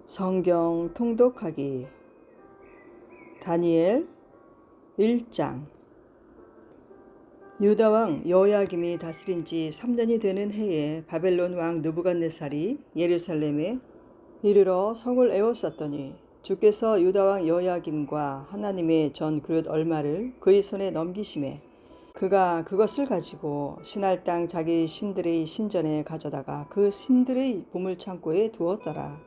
성경 통독하기 다니엘 1장. 유다 왕 여호야김이 다스린 지 3년이 되는 해에 바벨론 왕 느부갓네살이 예루살렘에 이르러 성을 에워쌌더니 주께서 유다 왕 여호야김과 하나님의 전 그릇 얼마를 그의 손에 넘기심에 그가 그것을 가지고 신할 땅 자기 신들의 신전에 가져다가 그 신들의 보물창고에 두었더라.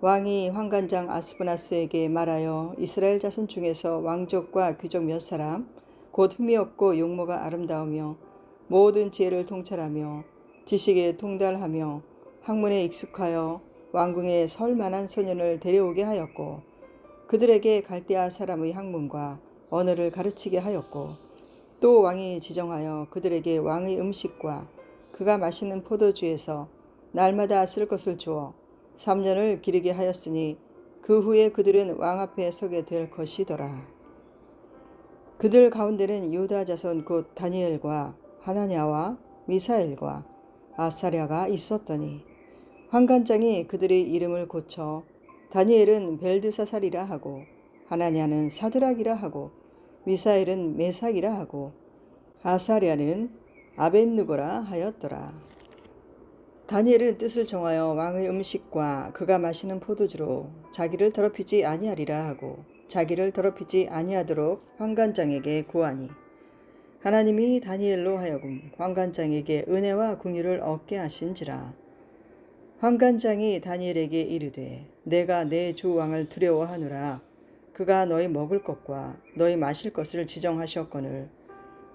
왕이 환관장 아스브나스에게 말하여 이스라엘 자손 중에서 왕족과 귀족 몇 사람 곧 흠이 없고 용모가 아름다우며 모든 지혜를 통찰하며 지식에 통달하며 학문에 익숙하여 왕궁에 설 만한 소년을 데려오게 하였고 그들에게 갈대아 사람의 학문과 언어를 가르치게 하였고 또 왕이 지정하여 그들에게 왕의 음식과 그가 마시는 포도주에서 날마다 쓸 것을 주어 3년을 기르게 하였으니 그 후에 그들은 왕 앞에 서게 될 것이더라. 그들 가운데는 유다 자손 곧 다니엘과 하나냐와 미사엘과 아사랴가 있었더니 환관장이 그들의 이름을 고쳐 다니엘은 벨드사살이라 하고 하나냐는 사드락이라 하고 미사엘은 메삭이라 하고 아사랴는 아벳느고라 하였더라. 다니엘은 뜻을 정하여 왕의 음식과 그가 마시는 포도주로 자기를 더럽히지 아니하리라 하고 자기를 더럽히지 아니하도록 환관장에게 구하니 하나님이 다니엘로 하여금 환관장에게 은혜와 긍휼을 얻게 하신지라. 환관장이 다니엘에게 이르되 내가 내 주 왕을 두려워하노라. 그가 너희 먹을 것과 너희 마실 것을 지정하셨거늘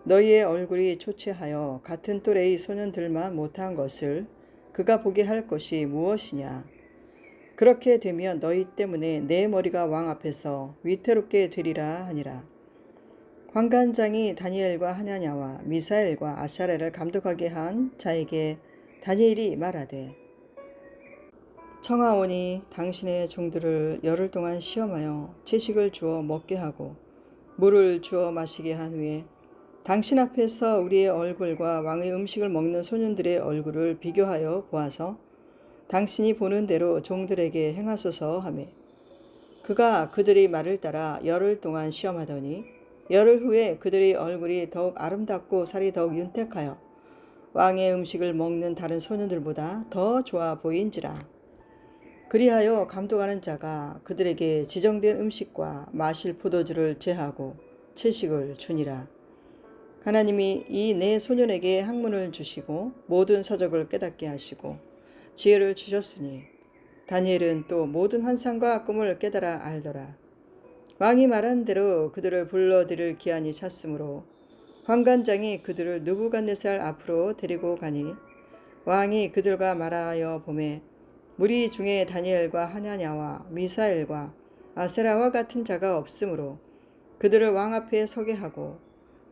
너희의 얼굴이 초췌하여 같은 또래의 소년들만 못한 것을 그가 보게 할 것이 무엇이냐. 그렇게 되면 너희 때문에 내 머리가 왕 앞에서 위태롭게 되리라 하니라. 환관장이 다니엘과 하나냐와 미사엘과 아사랴를 감독하게 한 자에게 다니엘이 말하되 청하오니 당신의 종들을 열흘 동안 시험하여 채식을 주어 먹게 하고 물을 주어 마시게 한 후에 당신 앞에서 우리의 얼굴과 왕의 음식을 먹는 소년들의 얼굴을 비교하여 보아서 당신이 보는 대로 종들에게 행하소서 하매 그가 그들의 말을 따라 열흘 동안 시험하더니 열흘 후에 그들의 얼굴이 더욱 아름답고 살이 더욱 윤택하여 왕의 음식을 먹는 다른 소년들보다 더 좋아 보인지라. 그리하여 감독하는 자가 그들에게 지정된 음식과 마실 포도주를 제하고 채식을 주니라. 하나님이 이 네 소년에게 학문을 주시고 모든 서적을 깨닫게 하시고 지혜를 주셨으니 다니엘은 또 모든 환상과 꿈을 깨달아 알더라. 왕이 말한 대로 그들을 불러들일 기한이 찼으므로 환관장이 그들을 느부갓네살 앞으로 데리고 가니 왕이 그들과 말하여 보매 무리 중에 다니엘과 하나냐와 미사엘과 아세라와 같은 자가 없으므로 그들을 왕 앞에 서게 하고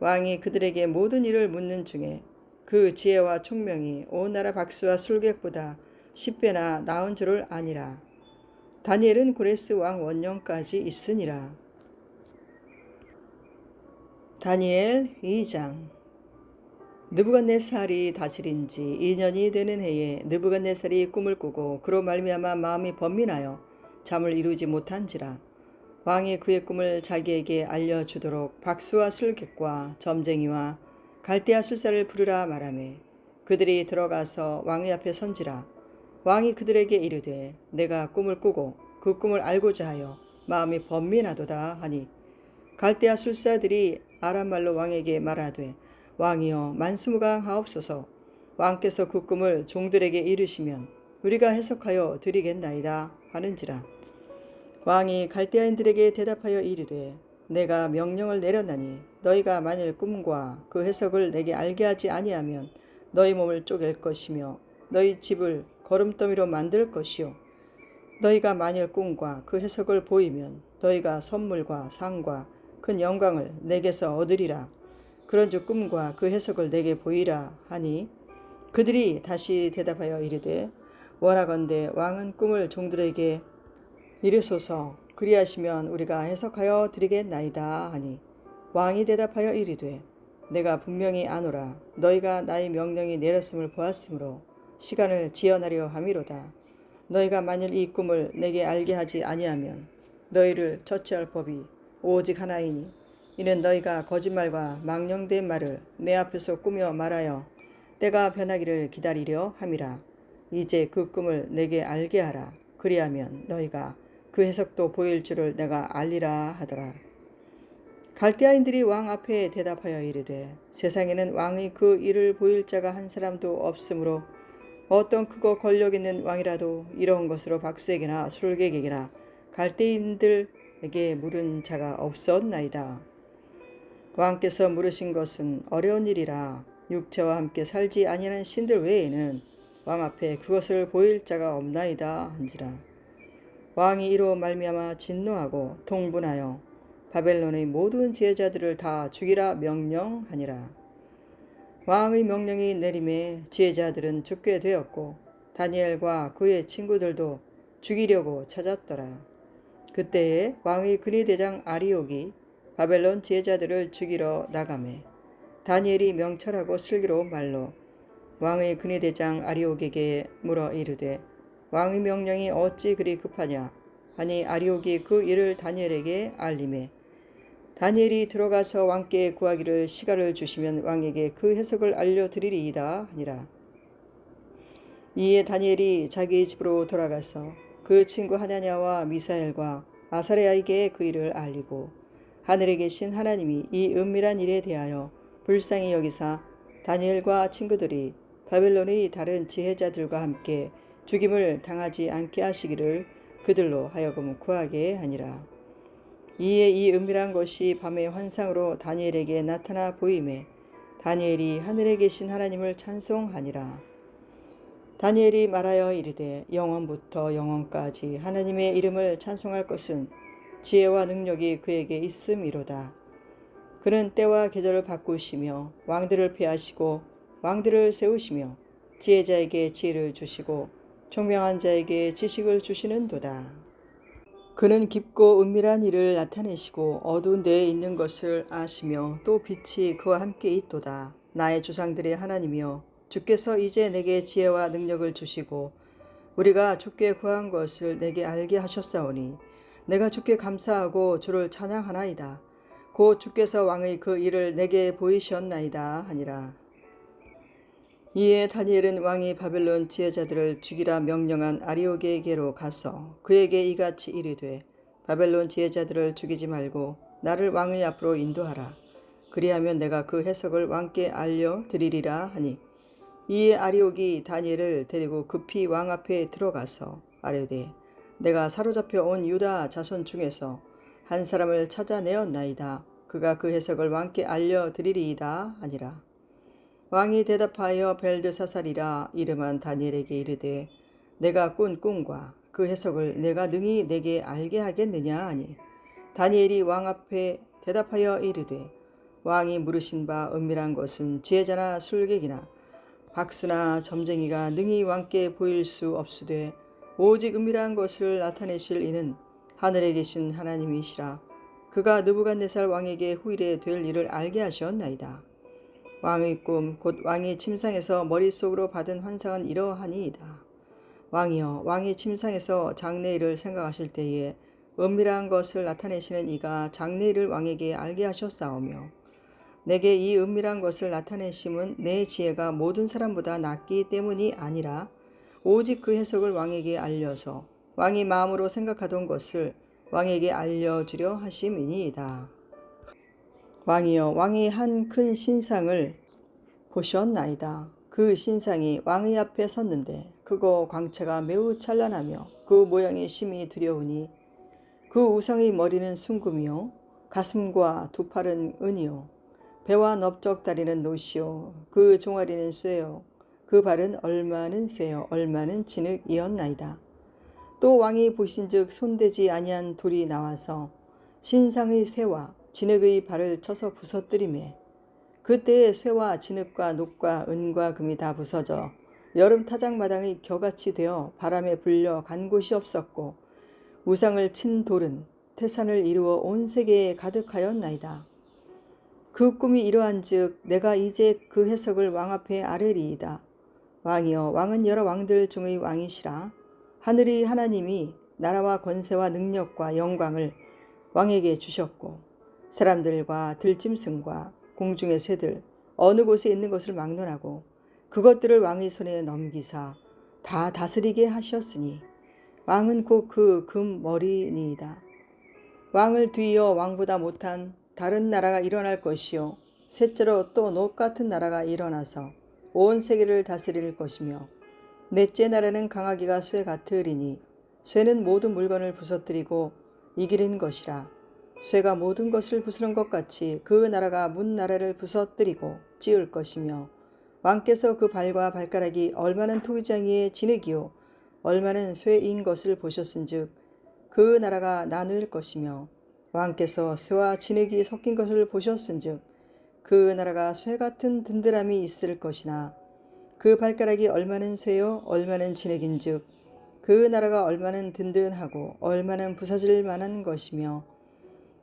왕이 그들에게 모든 일을 묻는 중에 그 지혜와 총명이 온 나라 박수와 술객보다 10배나 나은 줄을 아니라. 다니엘은 고레스 왕 원년까지 있으니라. 다니엘 2장. 느부갓네살이 다스린 지 2년이 되는 해에 느부갓네살이 꿈을 꾸고 그로 말미암아 마음이 번민하여 잠을 이루지 못한지라. 왕이 그의 꿈을 자기에게 알려주도록 박수와 술객과 점쟁이와 갈대아 술사를 부르라 말하매 그들이 들어가서 왕의 앞에 선지라. 왕이 그들에게 이르되 내가 꿈을 꾸고 그 꿈을 알고자 하여 마음이 번민하도다 하니 갈대아 술사들이 아람말로 왕에게 말하되 왕이여 만수무강하옵소서. 왕께서 그 꿈을 종들에게 이르시면 우리가 해석하여 드리겠나이다 하는지라. 왕이 갈대아인들에게 대답하여 이르되 내가 명령을 내렸나니 너희가 만일 꿈과 그 해석을 내게 알게 하지 아니하면 너희 몸을 쪼갤 것이며 너희 집을 거름더미로 만들 것이요 너희가 만일 꿈과 그 해석을 보이면 너희가 선물과 상과 큰 영광을 내게서 얻으리라. 그런즉 꿈과 그 해석을 내게 보이라 하니 그들이 다시 대답하여 이르되 원하건대 왕은 꿈을 종들에게 이르소서. 그리하시면 우리가 해석하여 드리겠나이다 하니 왕이 대답하여 이르되 내가 분명히 아노라. 너희가 나의 명령이 내렸음을 보았으므로 시간을 지연하려 함이로다. 너희가 만일 이 꿈을 내게 알게 하지 아니하면 너희를 처치할 법이 오직 하나이니 이는 너희가 거짓말과 망령된 말을 내 앞에서 꾸며 말하여 때가 변하기를 기다리려 함이라. 이제 그 꿈을 내게 알게 하라. 그리하면 너희가 그 해석도 보일 줄을 내가 알리라 하더라. 갈대아인들이 왕 앞에 대답하여 이르되 세상에는 왕의 그 일을 보일 자가 한 사람도 없으므로 어떤 크고 권력 있는 왕이라도 이런 것으로 박수에게나 술객에게나 갈대인들에게 물은 자가 없었나이다. 왕께서 물으신 것은 어려운 일이라 육체와 함께 살지 아니하는 신들 외에는 왕 앞에 그것을 보일 자가 없나이다 한지라. 왕이 이로 말미암아 진노하고 통분하여 바벨론의 모든 지혜자들을 다 죽이라 명령하니라. 왕의 명령이 내림에 지혜자들은 죽게 되었고 다니엘과 그의 친구들도 죽이려고 찾았더라. 그때에 왕의 근위대장 아리옥이 바벨론 지혜자들을 죽이러 나가매 다니엘이 명철하고 슬기로운 말로 왕의 근위대장 아리옥에게 물어 이르되 왕의 명령이 어찌 그리 급하냐 하니 아리옥이 그 일을 다니엘에게 알림해 다니엘이 들어가서 왕께 구하기를 시간을 주시면 왕에게 그 해석을 알려드리리이다 하니라. 이에 다니엘이 자기 집으로 돌아가서 그 친구 하나냐와 미사엘과 아사랴에게 그 일을 알리고 하늘에 계신 하나님이 이 은밀한 일에 대하여 불쌍히 여기사 다니엘과 친구들이 바벨론의 다른 지혜자들과 함께 죽임을 당하지 않게 하시기를 그들로 하여금 구하게 하니라. 이에 이 은밀한 것이 밤의 환상으로 다니엘에게 나타나 보임에 다니엘이 하늘에 계신 하나님을 찬송하니라. 다니엘이 말하여 이르되 영원부터 영원까지 하나님의 이름을 찬송할 것은 지혜와 능력이 그에게 있음이로다. 그는 때와 계절을 바꾸시며 왕들을 폐하시고 왕들을 세우시며 지혜자에게 지혜를 주시고 총명한 자에게 지식을 주시는도다. 그는 깊고 은밀한 일을 나타내시고 어두운 데에 있는 것을 아시며 또 빛이 그와 함께 있도다. 나의 조상들의 하나님이여 주께서 이제 내게 지혜와 능력을 주시고 우리가 주께 구한 것을 내게 알게 하셨사오니 내가 주께 감사하고 주를 찬양하나이다. 곧 주께서 왕의 그 일을 내게 보이셨나이다 하니라. 이에 다니엘은 왕이 바벨론 지혜자들을 죽이라 명령한 아리옥에게로 가서 그에게 이같이 이르되 바벨론 지혜자들을 죽이지 말고 나를 왕의 앞으로 인도하라. 그리하면 내가 그 해석을 왕께 알려드리리라 하니 이에 아리옥이 다니엘을 데리고 급히 왕 앞에 들어가서 아뢰되 내가 사로잡혀 온 유다 자손 중에서 한 사람을 찾아내었나이다. 그가 그 해석을 왕께 알려드리리이다 하니라. 왕이 대답하여 벨드사살이라 이름한 다니엘에게 이르되 내가 꾼 꿈과 그 해석을 내가 능히 내게 알게 하겠느냐 하니 다니엘이 왕 앞에 대답하여 이르되 왕이 물으신 바 은밀한 것은 지혜자나 술객이나 박수나 점쟁이가 능히 왕께 보일 수 없으되 오직 은밀한 것을 나타내실 이는 하늘에 계신 하나님이시라. 그가 느부갓네살 왕에게 후일에 될 일을 알게 하셨나이다. 왕의 꿈 곧 왕이 침상에서 머릿속으로 받은 환상은 이러하니이다. 왕이여 왕이 침상에서 장래일을 생각하실 때에 은밀한 것을 나타내시는 이가 장래일을 왕에게 알게 하셨사오며 내게 이 은밀한 것을 나타내심은 내 지혜가 모든 사람보다 낫기 때문이 아니라 오직 그 해석을 왕에게 알려서 왕이 마음으로 생각하던 것을 왕에게 알려주려 하심이니이다. 왕이여 왕이 한 큰 신상을 보셨나이다. 그 신상이 왕의 앞에 섰는데 크고 광채가 매우 찬란하며 그 모양이 심히 두려우니 그 우상의 머리는 순금이요 가슴과 두 팔은 은이요 배와 넓적 다리는 노시요 그 종아리는 쇠요 그 발은 얼마는 쇠요 얼마는 진흙이었나이다. 또 왕이 보신즉 손대지 아니한 돌이 나와서 신상의 쇠와 진흙의 발을 쳐서 부서뜨리매 그때에 쇠와 진흙과 녹과 은과 금이 다 부서져 여름 타작마당의 겨같이 되어 바람에 불려 간 곳이 없었고 우상을 친 돌은 태산을 이루어 온 세계에 가득하였나이다. 그 꿈이 이러한즉 내가 이제 그 해석을 왕 앞에 아뢰리이다. 왕이여 왕은 여러 왕들 중의 왕이시라. 하늘이 하나님이 나라와 권세와 능력과 영광을 왕에게 주셨고 사람들과 들짐승과 공중의 새들 어느 곳에 있는 것을 막론하고 그것들을 왕의 손에 넘기사 다 다스리게 하셨으니 왕은 곧 그 금머리니이다. 왕을 뒤이어 왕보다 못한 다른 나라가 일어날 것이요 셋째로 또 녹 같은 나라가 일어나서 온 세계를 다스릴 것이며 넷째 나라는 강하기가 쇠 같으리니 쇠는 모든 물건을 부서뜨리고 이기는 것이라. 쇠가 모든 것을 부수는 것 같이 그 나라가 문 나라를 부서뜨리고 찌을 것이며 왕께서 그 발과 발가락이 얼마는 토기장이의 진흙이요 얼마는 쇠인 것을 보셨은즉 그 나라가 나눌 것이며 왕께서 쇠와 진흙이 섞인 것을 보셨은즉 그 나라가 쇠 같은 든든함이 있을 것이나 그 발가락이 얼마는 쇠요 얼마는 진흙인즉 그 나라가 얼마는 든든하고 얼마는 부서질 만한 것이며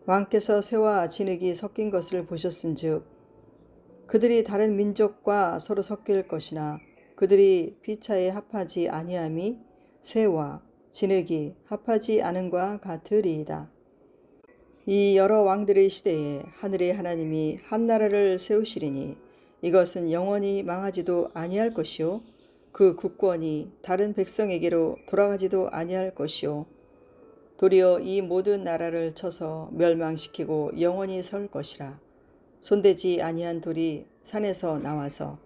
왕께서 쇠와 진흙이 섞인 것을 보셨은즉 그들이 다른 민족과 서로 섞일 것이나 그들이 피차에 합하지 아니함이 쇠와 진흙이 합하지 않음과 같으리이다. 이 여러 왕들의 시대에 하늘의 하나님이 한 나라를 세우시리니 이것은 영원히 망하지도 아니할 것이요 그 국권이 다른 백성에게로 돌아가지도 아니할 것이요 도리어 이 모든 나라를 쳐서 멸망시키고 영원히 설 것이라. 손대지 아니한 돌이 산에서 나와서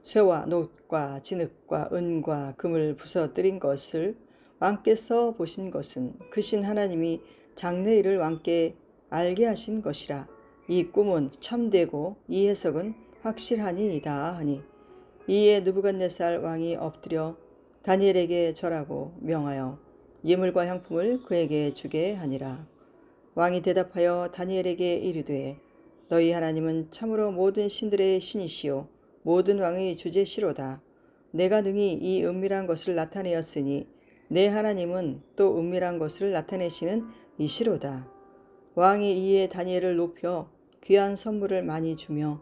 쇠와 녹과 진흙과 은과 금을 부서뜨린 것을 왕께서 보신 것은 크신 하나님이 장래일을 왕께 알게 하신 것이라. 이 꿈은 참되고 이 해석은 확실하니이다 하니 이에 느부갓네살 왕이 엎드려 다니엘에게 절하고 명하여 예물과 향품을 그에게 주게 하니라. 왕이 대답하여 다니엘에게 이르되 너희 하나님은 참으로 모든 신들의 신이시요 모든 왕의 주제시로다. 내가 능히 이 은밀한 것을 나타내었으니 내 하나님은 또 은밀한 것을 나타내시는 이시로다. 왕이 이에 다니엘을 높여 귀한 선물을 많이 주며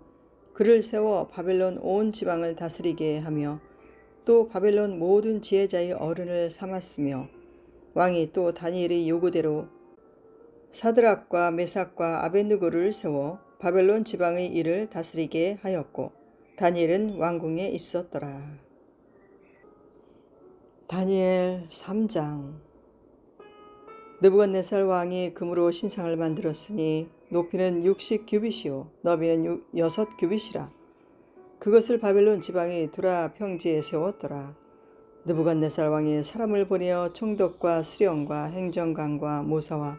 그를 세워 바벨론 온 지방을 다스리게 하며 또 바벨론 모든 지혜자의 어른을 삼았으며 왕이 또 다니엘의 요구대로 사드락과 메삭과 아벳느고를 세워 바벨론 지방의 일을 다스리게 하였고 다니엘은 왕궁에 있었더라. 다니엘 3장. 느부갓네살 왕이 금으로 신상을 만들었으니 높이는 60규빗이요 너비는 6규빗이라. 그것을 바벨론 지방의 두라 평지에 세웠더라. 느부갓네살 왕이 사람을 보내어 총독과 수령과 행정관과 모사와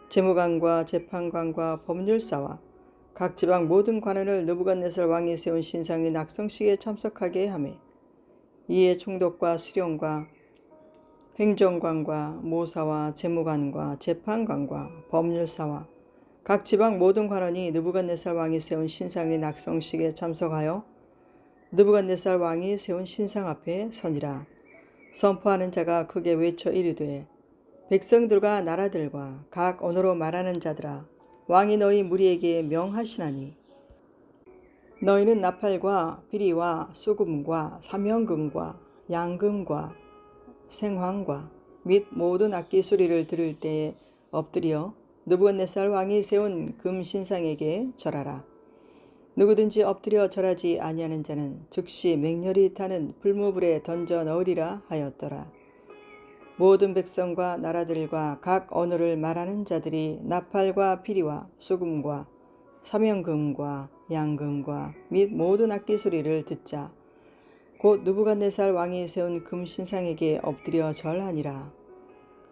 재무관과 재판관과 법률사와 각 지방 모든 관원을 느부갓네살 왕이 세운 신상의 낙성식에 참석하게 하매 이에 총독과 수령과 행정관과 모사와 재무관과 재판관과 법률사와 각 지방 모든 관원이 느부갓네살 왕이 세운 신상의 낙성식에 참석하여 느부갓네살 왕이 세운 신상 앞에 서니라. 선포하는 자가 크게 외쳐 이르되 백성들과 나라들과 각 언어로 말하는 자들아 왕이 너희 무리에게 명하시나니 너희는 나팔과 비리와 수금과 사명금과 양금과 생황과 및 모든 악기 소리를 들을 때에 엎드려 느부갓네살 왕이 세운 금 신상에게 절하라. 누구든지 엎드려 절하지 아니하는 자는 즉시 맹렬히 타는 불무불에 던져 넣으리라 하였더라. 모든 백성과 나라들과 각 언어를 말하는 자들이 나팔과 피리와 수금과 사명금과 양금과 및 모든 악기 소리를 듣자 곧 느부갓네살 왕이 세운 금 신상에게 엎드려 절하니라.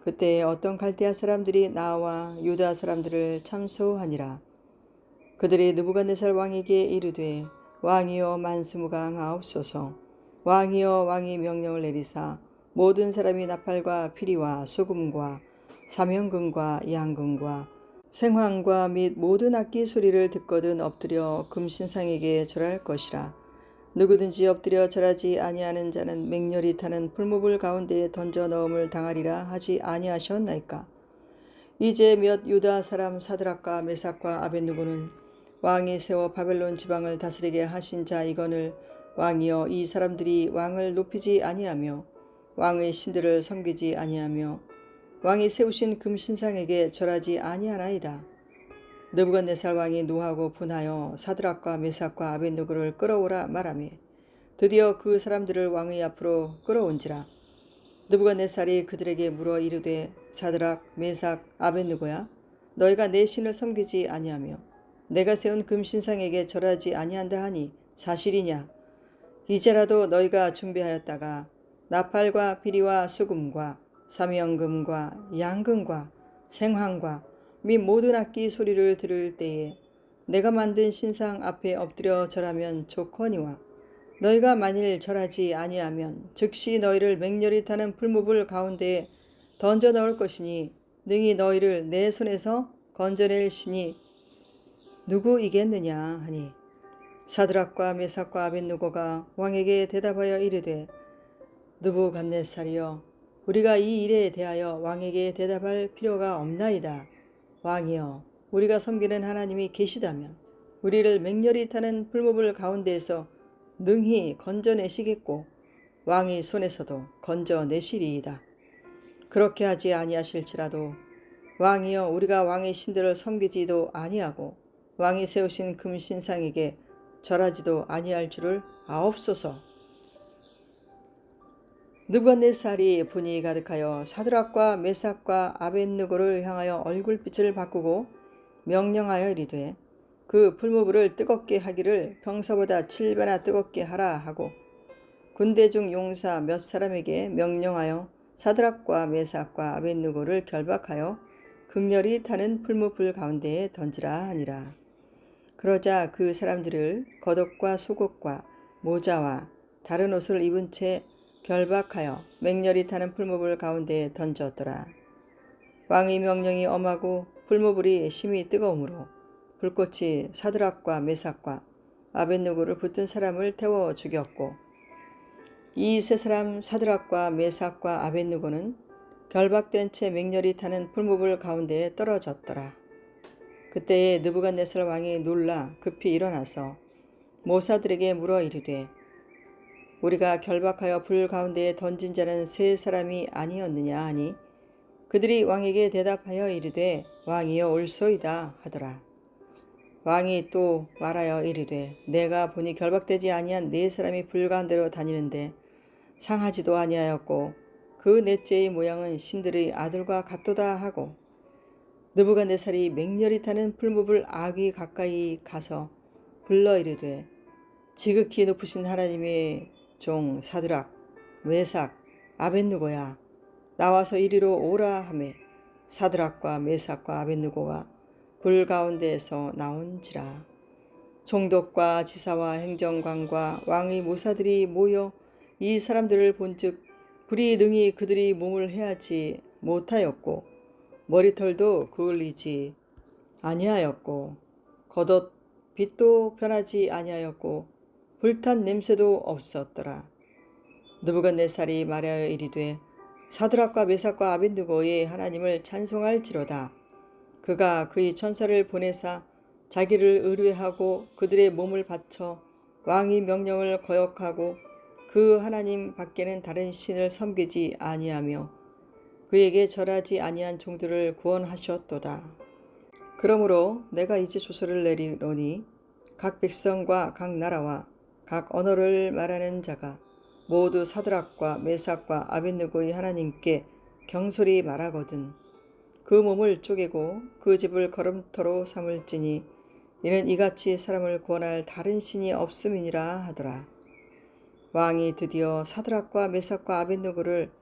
그때 어떤 갈대아 사람들이 나와 유다 사람들을 참소하니라. 그들이 느부갓네살 왕에게 이르되 왕이여 만수무강하옵소서. 왕이여 왕이 명령을 내리사 모든 사람이 나팔과 피리와 수금과 사명금과 양금과 생황과 및 모든 악기 소리를 듣거든 엎드려 금신상에게 절할 것이라. 누구든지 엎드려 절하지 아니하는 자는 맹렬히 타는 풀무불 가운데에 던져 넣음을 당하리라 하지 아니하셨나이까. 이제 몇 유다 사람 사드락과 메삭과 아벳느고는 왕이 세워 바벨론 지방을 다스리게 하신 자이거늘 왕이여 이 사람들이 왕을 높이지 아니하며 왕의 신들을 섬기지 아니하며 왕이 세우신 금신상에게 절하지 아니하나이다. 느부갓네살 왕이 노하고 분하여 사드락과 메삭과 아벳느고를 끌어오라 말하매 드디어 그 사람들을 왕의 앞으로 끌어온지라. 느부갓네살이 그들에게 물어 이르되 사드락 메삭 아벳느고야 너희가 내 신을 섬기지 아니하며 내가 세운 금신상에게 절하지 아니한다 하니 사실이냐? 이제라도 너희가 준비하였다가 나팔과 비리와 수금과 사명금과 양금과 생황과 및 모든 악기 소리를 들을 때에 내가 만든 신상 앞에 엎드려 절하면 좋거니와 너희가 만일 절하지 아니하면 즉시 너희를 맹렬히 타는 풀무불 가운데에 던져 넣을 것이니 능히 너희를 내 손에서 건져낼 신이 누구이겠느냐 하니 사드락과 메삭과 아벳느고가 왕에게 대답하여 이르되 느부갓네살이여 우리가 이 일에 대하여 왕에게 대답할 필요가 없나이다. 왕이여 우리가 섬기는 하나님이 계시다면 우리를 맹렬히 타는 풀무불 가운데에서 능히 건져내시겠고 왕의 손에서도 건져내시리이다. 그렇게 하지 아니하실지라도 왕이여 우리가 왕의 신들을 섬기지도 아니하고 왕이 세우신 금신상에게 절하지도 아니할 줄을 아옵소서. 느부갓네살이 분이 가득하여 사드락과 메삭과 아벳느고를 향하여 얼굴빛을 바꾸고 명령하여 이르되 그 풀무불을 뜨겁게 하기를 평소보다 7배나 뜨겁게 하라 하고 군대 중 용사 몇 사람에게 명령하여 사드락과 메삭과 아벳느고를 결박하여 극렬히 타는 풀무불 가운데에 던지라 하니라. 그러자 그 사람들을 겉옷과 속옷과 모자와 다른 옷을 입은 채 결박하여 맹렬히 타는 풀무불 가운데에 던졌더라. 왕의 명령이 엄하고 풀무불이 심히 뜨거우므로 불꽃이 사드락과 메삭과 아벳느고를 붙든 사람을 태워 죽였고 이 세 사람 사드락과 메삭과 아벳느고는 결박된 채 맹렬히 타는 풀무불 가운데에 떨어졌더라. 그때에 느부갓네살 왕이 놀라 급히 일어나서 모사들에게 물어 이르되 우리가 결박하여 불 가운데에 던진 자는 세 사람이 아니었느냐 하니 그들이 왕에게 대답하여 이르되 왕이여 옳소이다 하더라. 왕이 또 말하여 이르되 내가 보니 결박되지 아니한 네 사람이 불 가운데로 다니는데 상하지도 아니하였고 그 넷째의 모양은 신들의 아들과 같도다 하고 느부갓네살이 맹렬히 타는 풀무불 아귀 가까이 가서 불러 이르되 지극히 높으신 하나님의 종 사드락 메삭 아벳느고야 나와서 이리로 오라 하매 사드락과 메삭과 아벳느고가 불 가운데에서 나온지라. 총독과 지사와 행정관과 왕의 모사들이 모여 이 사람들을 본즉 불이 능히 그들이 몸을 해하지 못하였고 머리털도 그을리지 아니하였고 겉옷 빛도 변하지 아니하였고 불탄 냄새도 없었더라. 느부갓네살이 말하여 이르되 사드락과 메삭과 아벳느고의 하나님을 찬송할지로다. 그가 그의 천사를 보내사 자기를 의뢰하고 그들의 몸을 바쳐 왕의 명령을 거역하고 그 하나님 밖에는 다른 신을 섬기지 아니하며 그에게 절하지 아니한 종들을 구원하셨도다. 그러므로 내가 이제 조서를 내리노니 각 백성과 각 나라와 각 언어를 말하는 자가 모두 사드락과 메삭과 아벳느고의 하나님께 경솔히 말하거든 그 몸을 쪼개고 그 집을 걸음터로 삼을지니 이는 이같이 사람을 구원할 다른 신이 없음이니라 하더라. 왕이 드디어 사드락과 메삭과 아벳느고를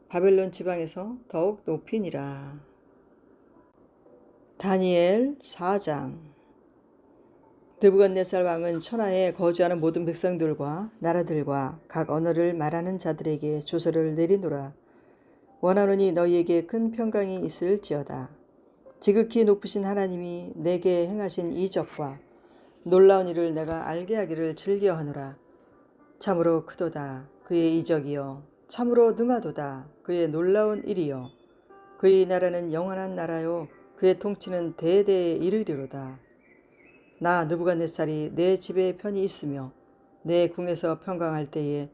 바벨론 지방에서 더욱 높이니라. 다니엘 4장. 느부갓네살 왕은 천하에 거주하는 모든 백성들과 나라들과 각 언어를 말하는 자들에게 조서를 내리노라. 원하노니 너희에게 큰 평강이 있을지어다. 지극히 높으신 하나님이 내게 행하신 이적과 놀라운 일을 내가 알게 하기를 즐겨하노라. 참으로 크도다 그의 이적이여 참으로 능하도다 그의 놀라운 일이여 그의 나라는 영원한 나라요 그의 통치는 대대에 이르리로다. 나 느부갓네살이 내 집에 편히 있으며 내 궁에서 평강할 때에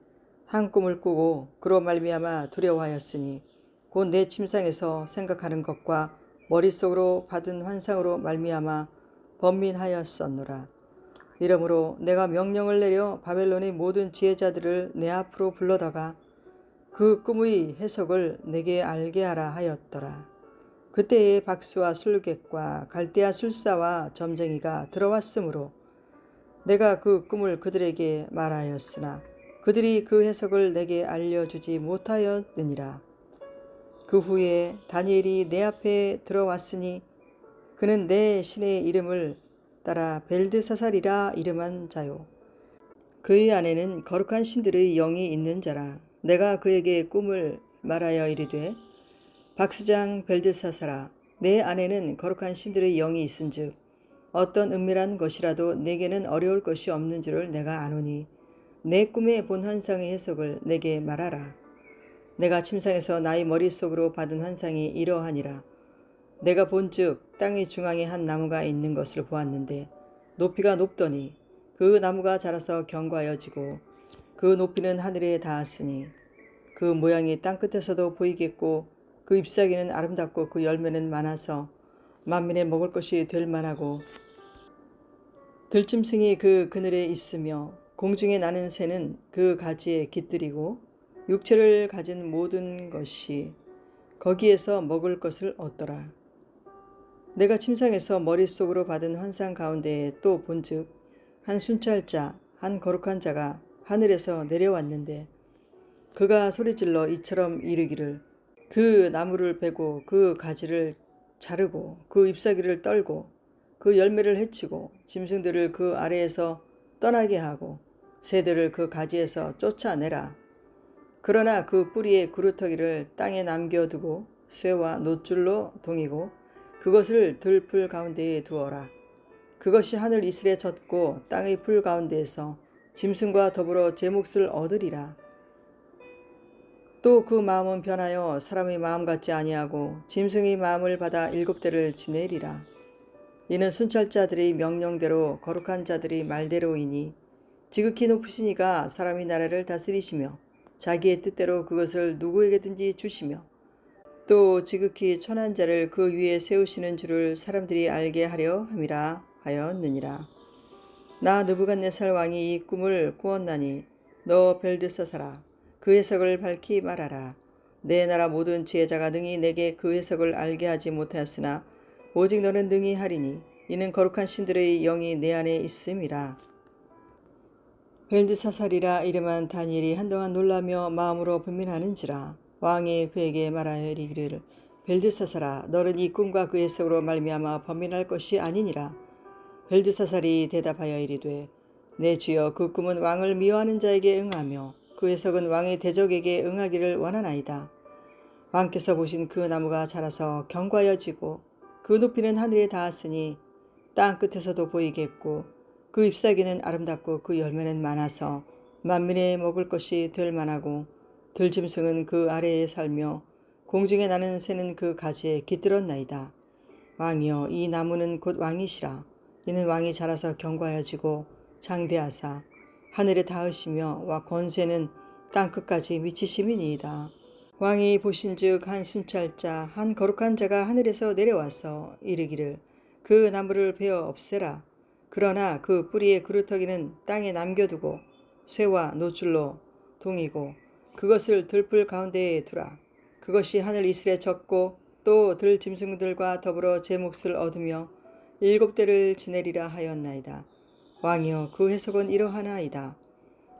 한 꿈을 꾸고 그로 말미암아 두려워하였으니 곧 내 침상에서 생각하는 것과 머릿속으로 받은 환상으로 말미암아 번민하였었노라. 이러므로 내가 명령을 내려 바벨론의 모든 지혜자들을 내 앞으로 불러다가 그 꿈의 해석을 내게 알게 하라 하였더라. 그때에 박수와 술객과 갈대아 술사와 점쟁이가 들어왔으므로 내가 그 꿈을 그들에게 말하였으나 그들이 그 해석을 내게 알려주지 못하였느니라. 그 후에 다니엘이 내 앞에 들어왔으니 그는 내 신의 이름을 따라 벨드사살이라 이름한 자요. 그의 안에는 거룩한 신들의 영이 있는 자라. 내가 그에게 꿈을 말하여 이르되 박수장 벨드사살아, 내 안에는 거룩한 신들의 영이 있은즉 어떤 은밀한 것이라도 내게는 어려울 것이 없는 줄을 내가 아노니 내 꿈에 본 환상의 해석을 내게 말하라. 내가 침상에서 나의 머릿속으로 받은 환상이 이러하니라. 내가 본즉 땅의 중앙에 한 나무가 있는 것을 보았는데 높이가 높더니 그 나무가 자라서 견고하여지고 그 높이는 하늘에 닿았으니 그 모양이 땅끝에서도 보이겠고 그 잎사귀는 아름답고 그 열매는 많아서 만민의 먹을 것이 될 만하고 들짐승이 그 그늘에 있으며 공중에 나는 새는 그 가지에 깃들이고 육체를 가진 모든 것이 거기에서 먹을 것을 얻더라. 내가 침상에서 머릿속으로 받은 환상 가운데에 또 본즉 한 순찰자, 한 거룩한 자가 하늘에서 내려왔는데 그가 소리질러 이처럼 이르기를 그 나무를 베고 그 가지를 자르고 그 잎사귀를 떨고 그 열매를 해치고 짐승들을 그 아래에서 떠나게 하고 새들을 그 가지에서 쫓아내라. 그러나 그 뿌리의 그루터기를 땅에 남겨두고 쇠와 놋줄로 동이고 그것을 들풀 가운데에 두어라. 그것이 하늘 이슬에 젖고 땅의 풀 가운데에서 짐승과 더불어 제 몫을 얻으리라. 또 그 마음은 변하여 사람의 마음 같지 아니하고 짐승의 마음을 받아 7대를 지내리라. 이는 순찰자들의 명령대로 거룩한 자들의 말대로이니 지극히 높으신 이가 사람의 나라를 다스리시며 자기의 뜻대로 그것을 누구에게든지 주시며 또 지극히 천한 자를 그 위에 세우시는 줄을 사람들이 알게 하려 함이라 하였느니라. 나 느부갓네살 왕이 이 꿈을 꾸었나니 너 벨드사살아, 그 해석을 밝히 말하라. 내 나라 모든 지혜자가 능히 내게 그 해석을 알게 하지 못하였으나 오직 너는 능히 하리니 이는 거룩한 신들의 영이 내 안에 있음이라. 벨드사살이라 이름한 다니엘이 한동안 놀라며 마음으로 분민하는지라. 왕이 그에게 말하여 이르기를 벨드사살아, 너는 이 꿈과 그 해석으로 말미암아 번민할 것이 아니니라. 벨드사살이 대답하여 이르되 내 주여, 그 꿈은 왕을 미워하는 자에게 응하며 그 해석은 왕의 대적에게 응하기를 원하나이다. 왕께서 보신 그 나무가 자라서 견고하여지고 그 높이는 하늘에 닿았으니 땅 끝에서도 보이겠고 그 잎사귀는 아름답고 그 열매는 많아서 만민의 먹을 것이 될 만하고 들짐승은 그 아래에 살며 공중에 나는 새는 그 가지에 깃들었나이다. 왕이여, 이 나무는 곧 왕이시라. 이는 왕이 자라서 견고하여지고 장대하사 하늘에 닿으시며 와 권세는 땅끝까지 미치심이니이다. 왕이 보신즉 한 순찰자, 한 거룩한 자가 하늘에서 내려와서 이르기를 그 나무를 베어 없애라. 그러나 그 뿌리의 그루터기는 땅에 남겨두고 쇠와 놋줄로 동이고 그것을 들풀 가운데에 두라. 그것이 하늘 이슬에 젖고 또 들 짐승들과 더불어 제 몫을 얻으며 7대를 지내리라 하였나이다. 왕이여, 그 해석은 이러하나이다.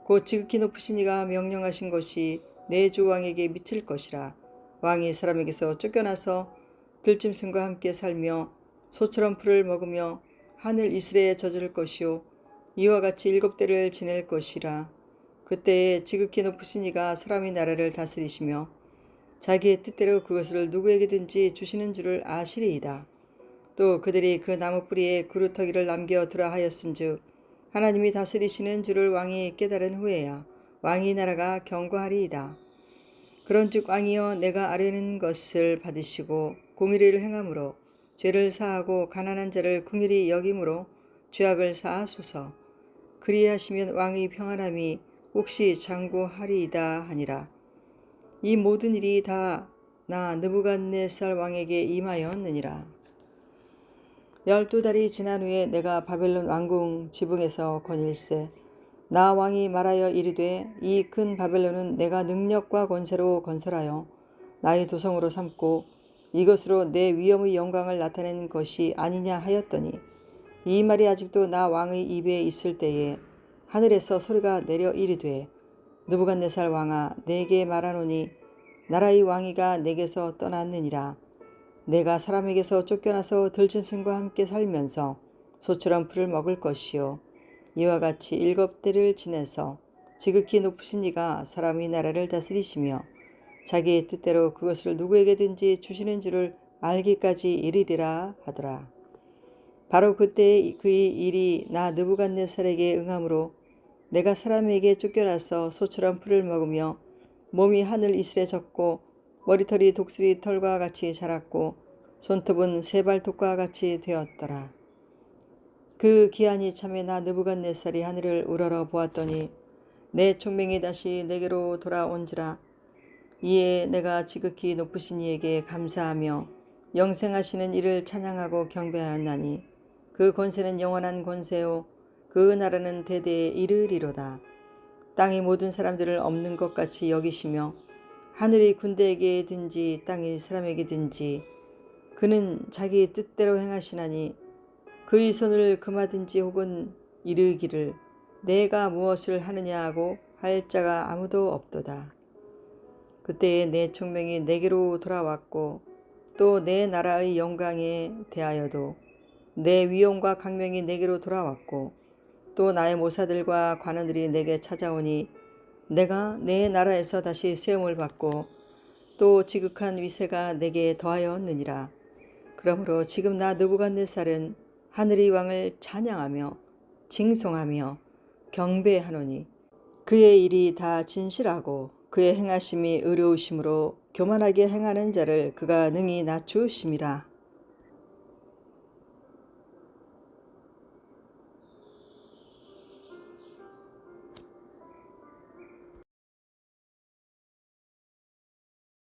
곧 지극히 높으신 이가 명령하신 것이 내 주 왕에게 미칠 것이라. 왕이 사람에게서 쫓겨나서 들짐승과 함께 살며 소처럼 풀을 먹으며 하늘 이슬에 젖을 것이요 이와 같이 7대를 지낼 것이라. 그때에 지극히 높으신 이가 사람의 나라를 다스리시며 자기의 뜻대로 그것을 누구에게든지 주시는 줄을 아시리이다. 또 그들이 그 나무 뿌리에 그루터기를 남겨두라 하였은즉 하나님이 다스리시는 줄을 왕이 깨달은 후에야 왕의 나라가 견고하리이다. 그런즉 왕이여, 내가 아뢰는 것을 받으시고 공의를 행함으로 죄를 사하고 가난한 자를 긍휼히 여김으로 죄악을 사하소서. 그리하시면 왕의 평안함이 혹시 장구하리이다 하니라. 이 모든 일이 다 나 느부갓네살 왕에게 임하였느니라. 12달이 지난 후에 내가 바벨론 왕궁 지붕에서 거닐세. 나 왕이 말하여 이르되 이 큰 바벨론은 내가 능력과 권세로 건설하여 나의 도성으로 삼고 이것으로 내 위엄의 영광을 나타내는 것이 아니냐 하였더니 이 말이 아직도 나 왕의 입에 있을 때에 하늘에서 소리가 내려 이르되 느부갓네살 왕아 내게 말하노니 나라의 왕위가 내게서 떠났느니라. 내가 사람에게서 쫓겨나서 들짐승과 함께 살면서 소처럼 풀을 먹을 것이요 이와 같이 7대를 지내서 지극히 높으신 이가 사람의 나라를 다스리시며 자기의 뜻대로 그것을 누구에게든지 주시는 줄을 알기까지 이르리라 하더라. 바로 그때 그의 일이 나 느부갓네살에게 응함으로 내가 사람에게 쫓겨나서 소처럼 풀을 먹으며 몸이 하늘 이슬에 젖고 머리털이 독수리 털과 같이 자랐고 손톱은 세발톱과 같이 되었더라. 그 기한이 참에 나 느부갓네살이 하늘을 우러러 보았더니 내 총명이 다시 내게로 돌아온지라. 이에 내가 지극히 높으신 이에게 감사하며 영생하시는 이를 찬양하고 경배하였나니 그 권세는 영원한 권세요 그 나라는 대대에 이르리로다. 땅의 모든 사람들을 없는 것 같이 여기시며 하늘의 군대에게든지 땅의 사람에게든지 그는 자기 뜻대로 행하시나니 그의 손을 금하든지 혹은 이르기를 내가 무엇을 하느냐 하고 할 자가 아무도 없도다. 그때에 내 총명이 내게로 돌아왔고 또 내 나라의 영광에 대하여도 내 위엄과 강명이 내게로 돌아왔고 또 나의 모사들과 관원들이 내게 찾아오니 내가 내 나라에서 다시 세움을 받고 또 지극한 위세가 내게 더하였느니라. 그러므로 지금 나 느부갓네살은 하늘의 왕을 찬양하며 징송하며 경배하노니 그의 일이 다 진실하고 그의 행하심이 의로우심으로 교만하게 행하는 자를 그가 능히 낮추심이라.